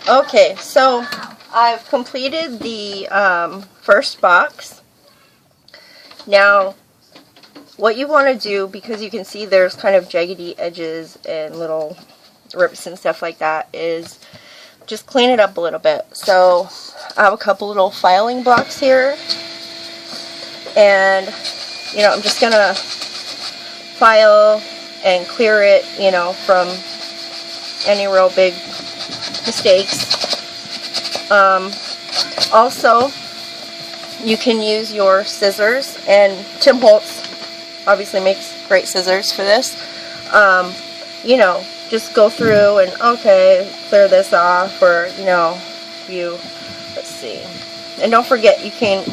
Okay, so I've completed the first box. Now, what you want to do, because you can see there's kind of jaggedy edges and little rips and stuff like that, is just clean it up a little bit. So I have a couple little filing blocks here, and I'm just gonna file and clear it, from any real big mistakes. Also, you can use your scissors, and Tim Holtz obviously makes great scissors for this. Just go through and, okay, clear this off, or, let's see. And don't forget, you can,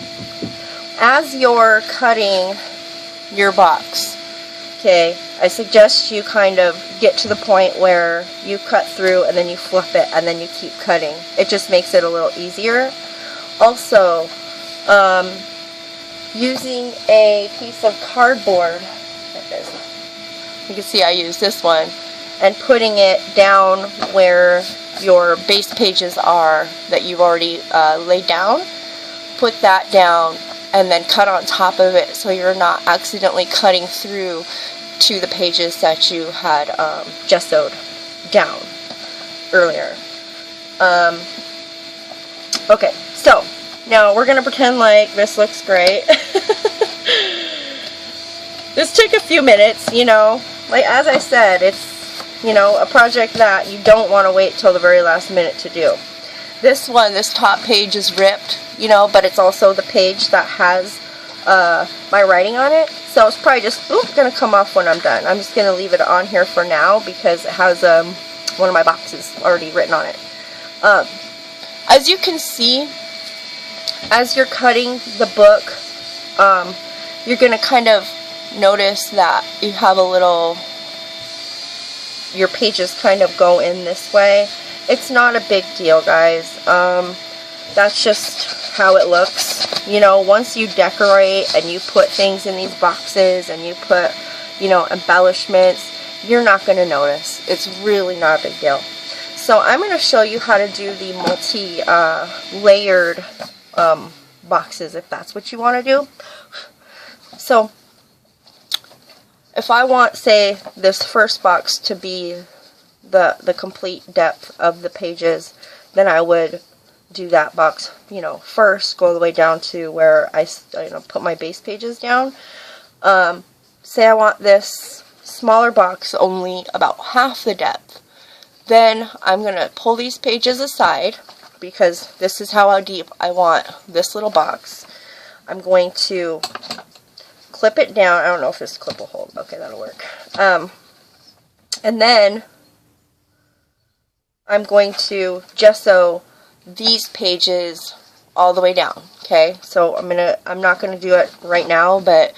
as you're cutting your box, okay, I suggest you kind of get to the point where you cut through and then you flip it and then you keep cutting. It just makes it a little easier. Also, using a piece of cardboard, you can see I use this one, and putting it down where your base pages are that you've already laid down, put that down and then cut on top of it so you're not accidentally cutting through to the pages that you had gessoed down earlier. Okay, so now we're going to pretend like this looks great. This took a few minutes, like as I said, it's a project that you don't want to wait till the very last minute to do. This top page is ripped, but it's also the page that has my writing on it. So it's probably just going to come off when I'm done. I'm just going to leave it on here for now because it has one of my boxes already written on it. As you can see, as you're cutting the book, you're going to kind of notice that you have your pages kind of go in this way. It's not a big deal, guys. That's just how it looks. Once you decorate and you put things in these boxes and you put, embellishments, you're not going to notice. It's really not a big deal. So I'm going to show you how to do the multi-layered boxes, if that's what you want to do. So if I want, say, this first box to be the complete depth of the pages, then I would do that box, first, go all the way down to where I put my base pages down. Say I want this smaller box only about half the depth. Then I'm going to pull these pages aside, because this is how deep I want this little box. I'm going to clip it down. I don't know if this clip will hold. Okay, that'll work. And then I'm going to gesso these pages all the way down. Okay, so I'm not gonna do it right now, but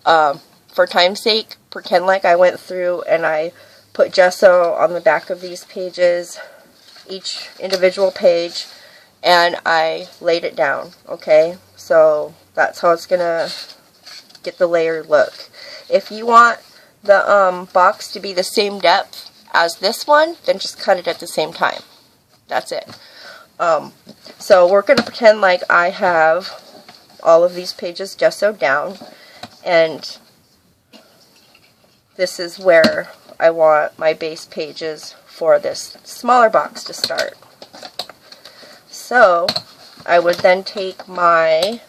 for time's sake, pretend like I went through and I put gesso on the back of these pages, each individual page, and I laid it down. Okay, so that's how it's gonna get the layered look. If you want the box to be the same depth as this one, then just cut it at the same time. That's it. So we're going to pretend like I have all of these pages gessoed down, and this is where I want my base pages for this smaller box to start. So I would then take my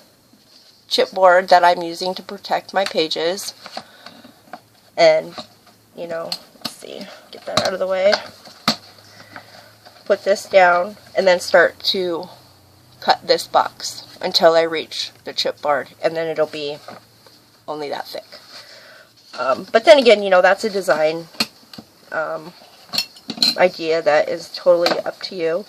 chipboard that I'm using to protect my pages, and let's see, get that out of the way, put this down, and then start to cut this box until I reach the chipboard, and then it'll be only that thick. But then again, that's a design idea that is totally up to you.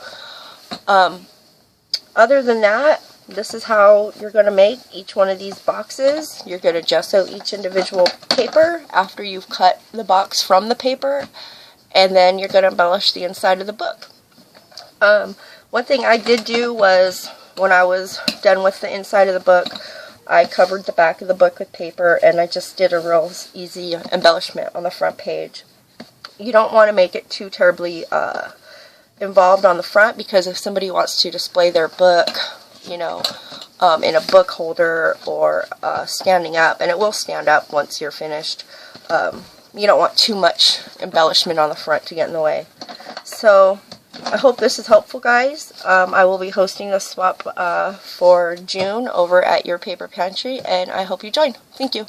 Other than that, this is how you're going to make each one of these boxes. You're going to gesso each individual paper after you've cut the box from the paper, and then you're going to embellish the inside of the book. One thing I did do was, when I was done with the inside of the book, I covered the back of the book with paper, and I just did a real easy embellishment on the front page. You don't want to make it too terribly involved on the front, because if somebody wants to display their book, you know, in a book holder or standing up, and it will stand up once you're finished, you don't want too much embellishment on the front to get in the way. So I hope this is helpful, guys. I will be hosting a swap for June over at Your Paper Pantry, and I hope you join. Thank you.